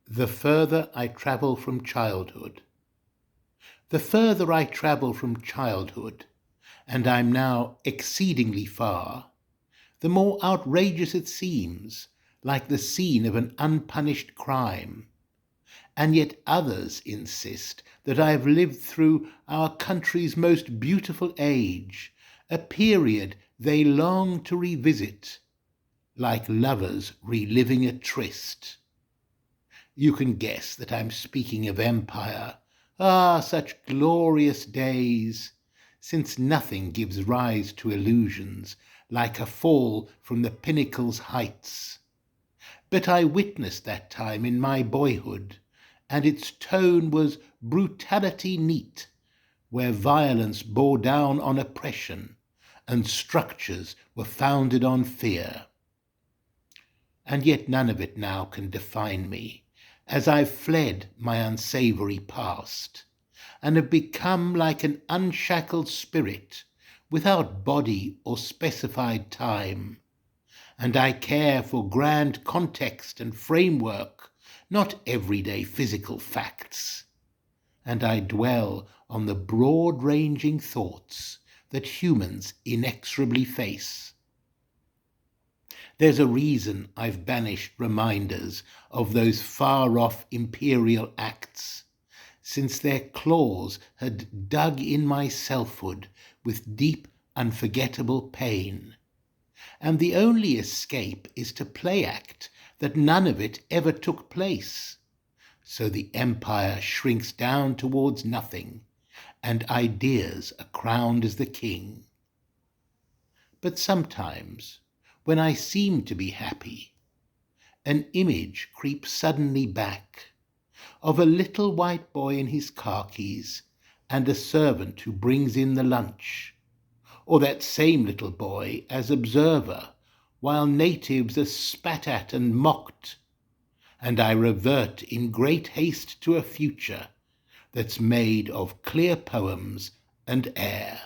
The further I travel from childhood. The further I travel from childhood, and I'm now exceedingly far, the more outrageous it seems, like the scene of an unpunished crime. And yet others insist that I have lived through our country's most beautiful age, a period they long to revisit, like lovers reliving a tryst. You can guess that I'm speaking of empire. Ah, such glorious days, since nothing gives rise to illusions like a fall from the pinnacle's heights. But I witnessed that time in my boyhood, and its tone was brutality neat, where violence bore down on oppression, and structures were founded on fear. And yet none of it now can define me, as I've fled my unsavory past, and have become like an unshackled spirit, without body or specified time. And I care for grand context and framework, not everyday physical facts. And I dwell on the broad-ranging thoughts that humans inexorably face. There's a reason I've banished reminders of those far-off imperial acts, since their claws had dug in my selfhood with deep, unforgettable pain. And the only escape is to play act that none of it ever took place. So the empire shrinks down towards nothing, and ideas are crowned as the king. But sometimes, when I seem to be happy, an image creeps suddenly back of a little white boy in his khakis and a servant who brings in the lunch, or that same little boy as observer while natives are spat at and mocked, and I revert in great haste to a future that's made of clear poems and air.